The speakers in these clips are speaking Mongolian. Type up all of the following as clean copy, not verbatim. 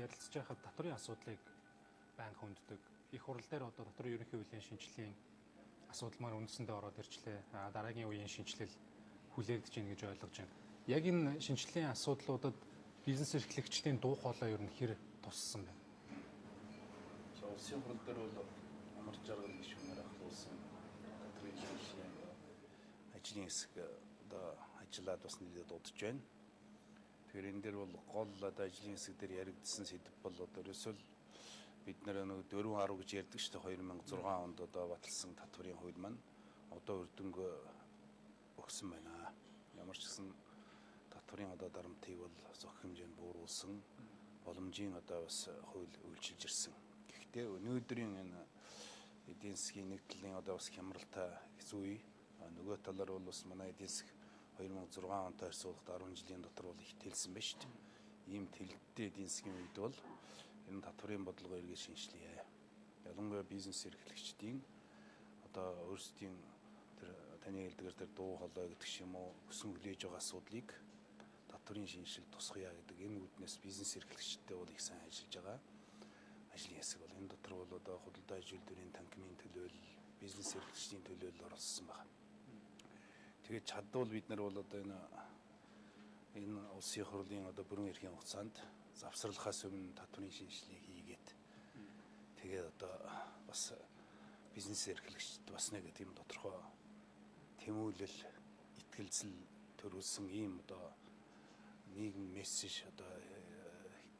ярилцж байхад татврын асуудлыг байнга хүнддэг. Их хурал дээр одоо татврын ерөнхий хуулийн шинжилгээний асуудал маань үндсэндээ ороод ирчлээ. Дараагийн үеийн шинжилэл хүлээгдэж байна гэж ойлгож байна. Яг энэ шинжилгээний асуудлуудад бизнес эрхлэгчдийн дуу хоолой ер нь хэр туссан байна? Улсын хурал дээр бол амар жаргал гишүүнээр ахлуулсан татврын шинжилгээний ажлын хэсэг одоо ажиллаад бас нэлээд дуудаж байна. Тэгэхээр энэ дээр бол гол одоо ажлын хэсэг дээр яригдсан сэдв бол одоо ерөөсөө бид нэр нэг 4.10 гэж ярьдаг шүү дээ. 2006 онд одоо баталсан татврын хууль маань одоо үрдөнгөө өгсөн байна. Ямар ч гэсэн татврын одоо дарамтыг бол зөх хэмжээнд бууруулсан боломжийн одоо бас хууль үйлчилж ирсэн. Гэхдээ өнөөдрийн энэ эдийн засгийн нэг талын одоо бас хямралтай хэцүү үе. Нөгөө талаар бол бас манай эдийн засаг 2006 онтой харьцуулахад 10 жилийн дотор бол их тэлсэн байна шүү дээ. Ийм тэлэлттэй эдийн засгийн үед бол энэ татврын бодлого эргээд шинжилье. Ялангуяа бизнес эрхлэгчдийн одоо өөрсдийн тэр таны хэлдгээр тэр дуу хоолой гэдэг ч юм уу өсөн хүлээж байгаа асуудлыг татврын шинжилэлд тусгая гэдэг энэ үүднээс бизнес эрхлэгчдтэй бол их сайн ажиллаж байгаа. Ажлын хэсэг бол энэ дотор бол одоо худалдаа ажилтны танхимын төлөөлөл, бизнес эрхлэгчдийн төлөөлөл оролцсон байна. Тэгээд чадвал бид нар бол одоо энэ улсын хурлын одоо бүрэн эрхийн хугацаанд завсарлахаас өмнө татврын шинжилгээ хийгээд тэгээд одоо бас бизнес эрхлэгчд бас нэг тийм тодорхой тэмүүлэл, итгэлцэл төрүүлсэн ийм одоо нийгэм мессеж одоо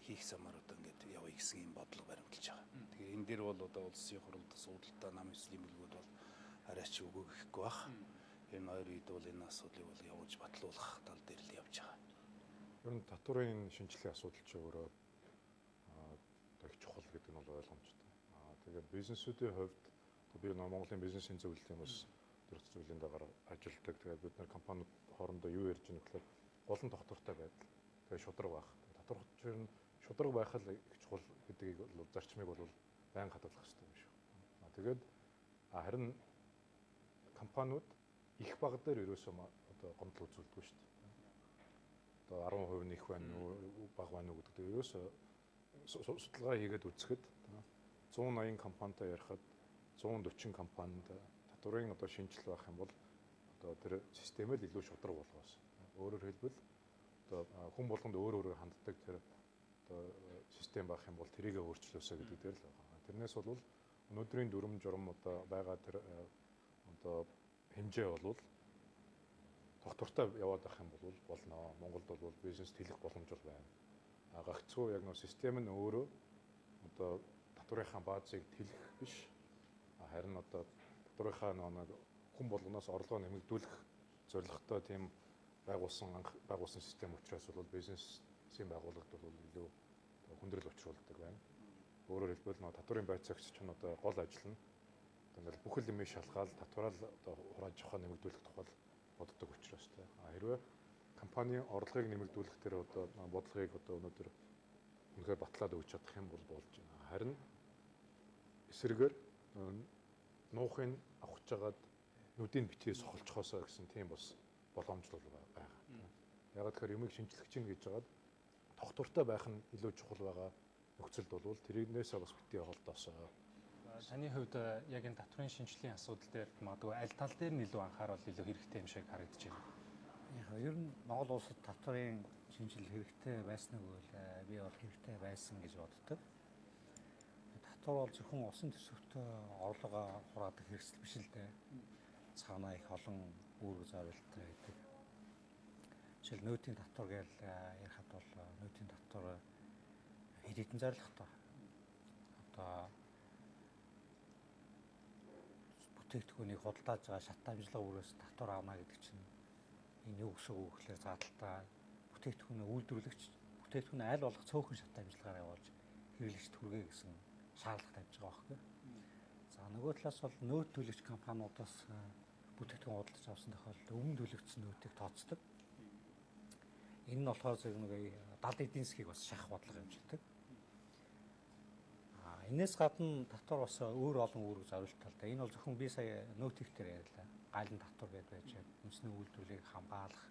хийх замаар одоо ингээд явъя гэсэн ийм бодлого баримталж байгаа. Тэгээ энэ дээр бол одоо улсын хурлд суудалтай нам эслийн бүлгүүд бол арайч үгүй гэхгүй бах. Энэ хоёр үед бол энэ асуудлыг бол явуулж батлуулах тал дээр л явж байгаа. Ер нь татврын шинжилгээний асуудал чи өөрөө их чухал гэдэг нь бол ойлгомжтой. Тэгээд бизнесүүдийн хувьд би Монголын бизнесийн зөвлөлийн бас төрөлх зөвлөлийн дагаар ажилладаг. Тэгээд бид нар компаниуд хоорондоо юу ярьж байгаа гэхээр гол нь тогтвортой байдал. Тэгээд шударга байх. Татварч ер нь шударга байх л их чухал гэдгийг бол зарчмыг бол байнга хадгалах хэрэгтэй юм шүү. Тэгээд харин компаниуд их баг дээр ерөөсөө одоо гомдол үзүүлдэг шүү дээ. Одоо 10% нэх байна уу, баг байна уу гэдэг дээр ерөөсөө судалгаа хийгээд үзэхэд 180 компанитай ярихад 140 компанид татврын одоо шинжил байх юм бол одоо тэр системэл илүү шударга болгоос. Өөрөөр хэлбэл одоо хүн болгонд өөр ханддаг тэр одоо систем байх юм бол тэрийгэ өөрчлөөсэй гэдэг дээр л байгаа. Тэрнээс бол өнөөдрийн дүрм журм одоо байгаа тэр одоо хэмжээ бол тогтвортой яваад байх юм бол болно. Монголд бол бизнес тэлэх боломж байна. Гагцхүү яг нөө систем нь өөрөө одоо татврынхаа баазыг тэлэх биш. Харин одоо татврынхаа нэг хүн болгоноос орлогоо нэмэгдүүлэх зорилготой тийм байгуулсан систем учраас бол бизнесийн байгууллагад бол илүү хүндрэл учруулдаг байна. Өөрөөр хэлбэл татврын байцаагч ч нь одоо гол ажил нь ингээл бүх л юмыг шалгаал татвараа одоо хурааж авахаа нэмэгдүүлэх тухай боддог учраас тэ. Хэрвээ компанийн орлогыг нэмэгдүүлэх тэр одоо бодлогыг одоо өнөөдөр үнэхээр батлаад өгч чадах юм бол болж байна. Харин эсрэгээр нуухын авахж жагаад нүдийн битгий сохолцохоосоо гэсэн тийм бас боломжлол байгаа. Яг тэгэхээр юмыг шинжлэх чинь гэж жагаад тогтвортой байх нь илүү чухал байгаа нөхцөлд бол тэрнээсээ бас битгий холдоосоо. Таны хувьд яг энэ татврын шинжилгээний асуудал дээр магадгүй аль тал дээр нь илүү анхаарал илүү хэрэгтэй юм шиг харагдаж байна. Ер нь Монгол улсад татврын шинжилгээ хэрэгтэй байснаг бол би бол хэрэгтэй байсан гэж боддог. Татвар бол зөвхөн усан төсөвтөө орлогоо хураадаг хэрэгсэл биш л дээ. Цаанаа их олон үүрэг зорилттой байдаг. Жишээл нөөтийн татвар гэж ярихад бол нөөтийн татвар хэд хэдэн зорилготой. Одоо бүтээгдэхүүнийг худалдааж байгаа шат амжилга бүрээс татвар авна гэдэг чинь энэ юу гэсэн үг гэхээр заалтаа бүтээгдэхүүнээ үйлдвэрлэгч бүтээгдэхүүнээ аль болох цөөхөн шат амжилгаар явуулж хэрэглэгчд хүргэе гэсэн шаардлага тавьж байгаа байхгүй. За нөгөө талаас бол нөөц төлөгч компаниудаас бүтээгдэхүүн худалдаж авсан тохиолдолд өмнө төлөгдсөн нөөтийг тооцдог. Энэ нь болохоор зөв нэг далд эдийн засгийг бас шахах бодлого хэмжилдэг. Энээс гадна татвар бас өөр олон үүрэг зорилттой л да. Энэ бол зөвхөн би сая нөөтөвтөр ярьлаа. Галын татвар гэдээ байж үндэсний үйлдвэрлэлийг хамгаалах,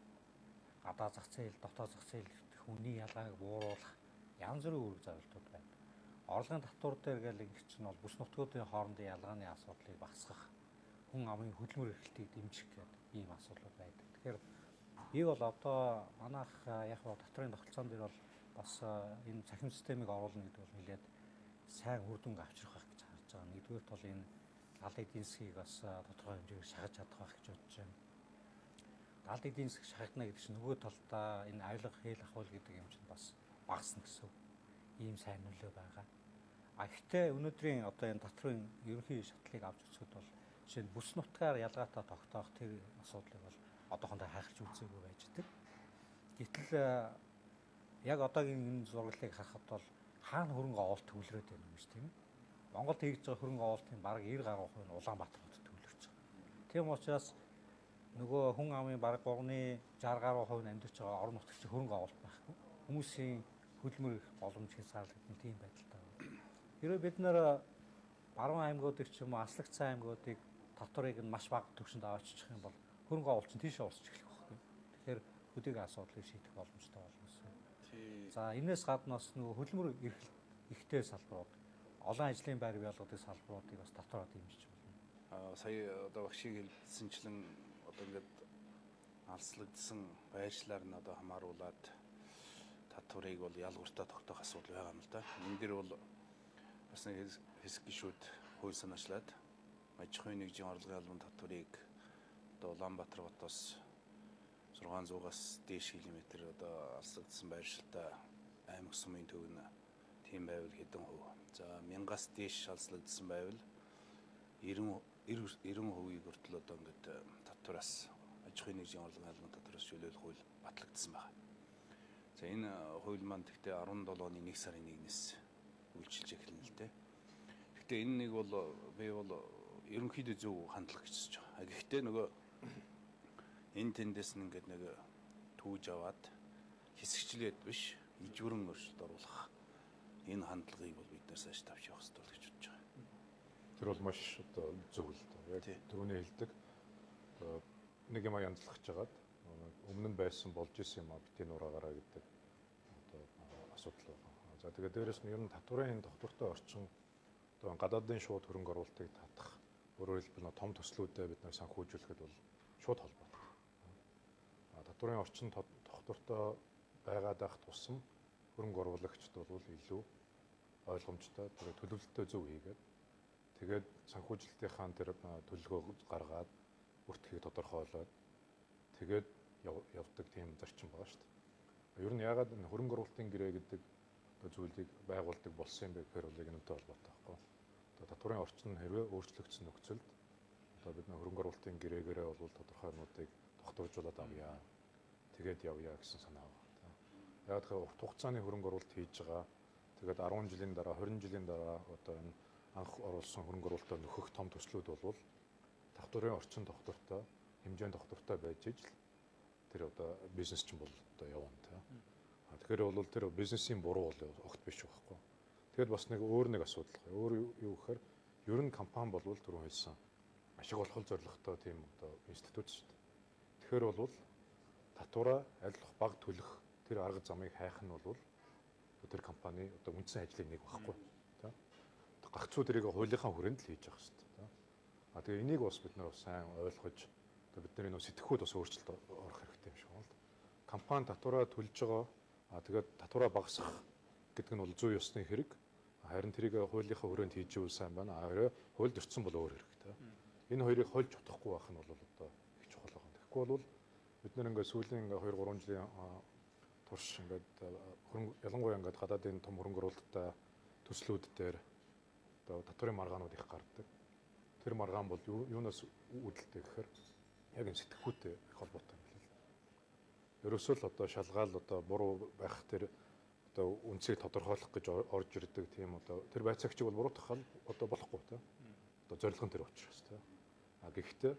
гадаа зах зээл, дотоод зах зээл хүний ялгааг бууруулах янз бүрийн үүрэг зорилтууд байна. Орлогын татвар дээр гэл ингэ чинь бол бүс нутгуудын хоорондын ялгааны асуудлыг багасгах, хүн амын хөдөлмөр эрхлэлтийг дэмжих гэдэг ийм асуудлууд байдаг. Тэгэхээр би бол одоо манайх яг нь татварын тогтолцоон дээр бол бас энэ цахим системийг оруулна гэдэг бол нэлээд сайн үр дүнг авчрах байх гэж харж байгаа. Нэгдүгээрт бол энэ галын эдийн засгийг бас тодорхой хэмжээгээр шахаж чадах байх гэж бодож байна. Галын эдийн засаг шахагдана гэдэг чинь нөгөө талдаа энэ авилга хээл ахуйл гэдэг юм чинь бас багасна гэсэн ийм сайн нөлөө байгаа. Гэхдээ өнөөдрийн одоо энэ татварын ерөнхий шатлыг авч үзэхэд бол жишээ нь бүс нутгаар ялгаатай тогтоох тэр асуудлыг бол одоохондоо хайхарч үзээгүй байж байгаа. Гэтэл яг одоогийн энэ зураглалыг харахад бол хаана хөрөнгө оолт төвлөрөөд байна юм шиг тийм ээ. Монголд хийж байгаа хөрөнгө оолтын бараг 90% нь Улаанбаатар хотод төвлөрч байгаа. Тийм учраас нөгөө хүн амын бараг 3-ны 60% нь амьдарч байгаа орон нутагт хөрөнгө оолт байхгүй. Хүмүүсийн хөдөлмөр их боломж хязгаарлагдсан тийм байдалтай байна. Хэрэв бид нэр баруун аймагуудыг ч юм уу Аслагцсан аймагуудыг татварыг нь маш бага түвшинд аваачих юм бол хөрөнгө оолт нь тийшээ урсч эхлэх байхгүй. Тэгэхээр хөдөөгийн асуудлыг шийдэх боломжтой болно гэсэн. За энэс гаднаас нөгөө хөдөлмөр ихтэй салбарууд, олон ажлын байр байгууллагын салбаруудыг бас татвараар дэмжиж болно. Сая одоо багшийг хэлсэнчлэн одоо ингээд алслагдсан байршлаар нь одоо хамааруулад татварыг бол ялгууртаа тогтоох асуудал байгаа юм л да. Энэ дэр бол бас нэг хэсэг гишүүд хууль санаачлаад аж ахуйн нэгжийн орлогын албан татварыг одоо Улаанбаатар хотоос 600-аас дээш километр одоо алслагдсан байршилтай аймаг сумын төв нь тийм байвал хэдэн хувь. За 1000-аас дээш алслагдсан байвал 90% хүртэл одоо ингээд татвараас аж ахуйн нэгжийн орлогын албан татвараас чөлөөлөх хууль батлагдсан байна. За энэ хууль маань тэгтээ 17 оны 1 сарын 1-ээс үйлчилж эхэлнэ л дээ. Гэхдээ энэ нэг бол би бол ерөнхийдөө зөв хандлага гэж хэлж байгаа. Гэхдээ нөгөө энэ тэндээс нь ингээд нэг түүж аваад хэсэгчлээд биш ижгүрэн өөрчлөлт оруулах энэ хандлагыг бол бид нар цааш тавьж явах хэрэгтэй гэж бодож байгаа. Тэр бол маш одоо зөв л дээ. Яг түрүүний хэлдэг нэг юм янзлахж жагаад өмнө нь байсан болж исэн юм а битээ нураагаараа гэдэг одоо асуудал байна. За тэгээд дээрэс нь ер нь татварын тогтвортой орчин одоо гадаадын шууд хөрөнгө оруулалтыг татах өөрөөр хэлбэл том төслүүдэд бид нар санхүүжүүлэхэд бол шууд холбоотой. Татварын орчин тогтвортой байгаад байх тусам хөрөнгө оруулагчд бол илүү ойлгомжтой тэгээд төлөвлөлтөө зөв хийгээд тэгээд санхүүжилтийнхаа тэр төлөлгөө гаргаад бүртгэхийг тодорхойлоод тэгээд явдаг тийм зарчим байгаа шүү дээ. Ер нь ягаад энэ хөрөнгө оруулалтын гэрээ гэдэг одоо зүйлийг байгуулдаг болсон юм бэ гэхээр бол энэтэй холбоотой байхгүй. Одоо татварын орчин хэрвээ өөрчлөгдсөн нөхцөлд одоо бид нөх хөрөнгө оруулалтын гэрээгээрээ бол тодорхой юмнуудыг тогтворжуулаад авъя. Тэгээд явъя гэсэн санаа байна. Яг тэгэхээр урт хугацааны хөрөнгө оруулалт хийж байгаа. Тэгээд 10 жилийн дараа, 20 жилийн дараа одоо энэ анх оруулсан хөрөнгө оруулалтаа нөхөх том төслүүд бол татварын орчин тогтвортой, хэмжээнд тогтвортой байж ижил тэр одоо бизнес чинь бол одоо явна тийм. Тэгэхээр бол тэр бизнесийн буруу бол огт биш байхгүй. Тэгэд бас нэг өөр нэг асуудал. Өөр юу гэхээр ер нь компани болвол түрүү хэлсэн ашиг олох зорилготой тийм одоо институт шүү дээ. Тэгэхээр бол татвараа аль баг төлөх тэр арга замыг хайх нь бол тэр компани одоо үндсэн ажлын нэг байхгүй. Тийм. Гагцуу тэрийг хуулийнхаа хүрээнд л хийж явах шүү дээ. Тэгээ энийг бас бид нар сайн ойлгож бидний нөө сэтгэхүйд бас өөрчлөлт орох хэрэгтэй юм шиг байна л да. Компани татвараа төлж байгаа тэгээд татвараа багасгах гэдэг нь бол зүй ёсны хэрэг. Харин тэрийг хуулийнхаа хүрээнд хийж ивэл сайн байна. Харин хуульд өртсөн бол өөр хэрэгтэй. Энэ хоёрыг хольж утгахгүй байх нь бол одоо их чухал байгаа. Тэгэхгүй бол бид нэр ингээд сүүлийн 2-3 жилийн турш ингээд ялангуяа ингээд гадаадын том хөрөнгө оруулалттай төслүүд дээр одоо татварын маргаанууд их гардаг. Тэр маргаан бол юунаас үүдэлтэй гэхээр яг энэ сэтгхүүтэй их холбоотой юм байна. Ерөөсөө л одоо шалгаал одоо буруу байх тэр одоо үнцийг тодорхойлох гэж орж ирдэг тийм одоо тэр байцаагчийг бол буруутгах нь одоо болохгүй тийм. Одоо зорилго нь тэр учраас тийм. Гэхдээ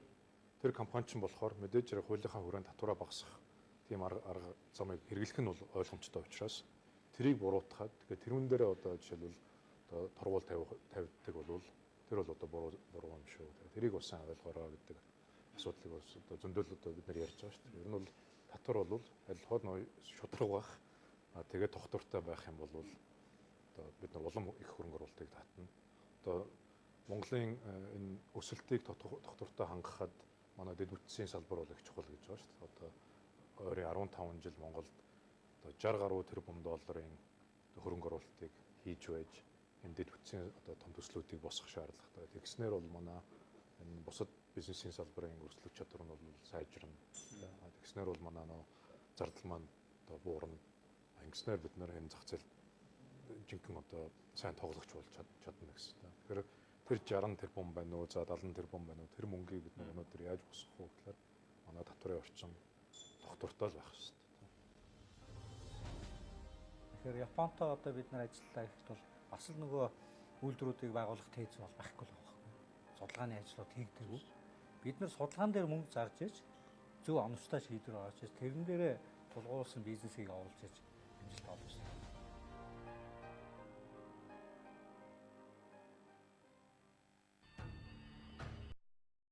тэр компани ч болохоор мэдээж хэрэг хуулийнхаа хүрээнд татвараа багасгах тийм арга замыг хэрэглэх нь бол ойлгомжтой учраас тэрийг буруутгаад тэгээд тэрүүн дээрээ одоо жишээлбэл одоо торгуул тавьдаг бол тэр бол одоо буруу юм шүү. Тэрийг бас сайн ойлгоорой гэдэг асуудлыг бас одоо зөндөл одоо бид нар ярьж байгаа шүү дээ. Ер нь бол татвар бол аль хол шударга байх. Тэгээд тогтвортой байх юм бол одоо бид нар улам их хөрөнгө оруулалтыг татна. Одоо Монголын энэ өсөлтийг тогтвортой хангахад манай дэд бүтцийн салбар бол их чухал гэж байгаа шүү дээ. Одоо ойрын 15 жил Монголд одоо 60 гаруй тэрбум долларын хөрөнгө оруулалтыг хийж байж энэ дэд бүтцийн одоо том төслүүдийг босгох шаардлагатай. Тэгснээр бол манай энэ бусад бизнесийн салбарын өрсөлдөх чадвар нь бол сайжирна. Тэгснээр бол манай нөө зардал маань одоо буурна. Ингэснээр бид нар энэ зах зээл жинхэнэ одоо сайн тоглогч болж чадна гэсэн. Тэгэхээр тэр 60 тэрбум байна уу, за 70 тэрбум байна уу, тэр мөнгийг бид нар өнөөдөр яаж босгох вэ гэхээр манай татварын орчин тогтвортой л байх хэрэгтэй. Тэгэхээр Японтой одоо бид нар ажиллаа гэхэд бол бас л нөгөө үйлдвэрүүдийг байгуулах тез бол байхгүй л байгаа байхгүй. Судалгааны ажлууд хийгдэргүй. Бид нар судалгаан дээр мөнгө зарж иж зөв оновчтой шийдвэр гаргаж иж тэрэн дээрээ тулгуурласан бизнесийг оруулж иж амжилт олж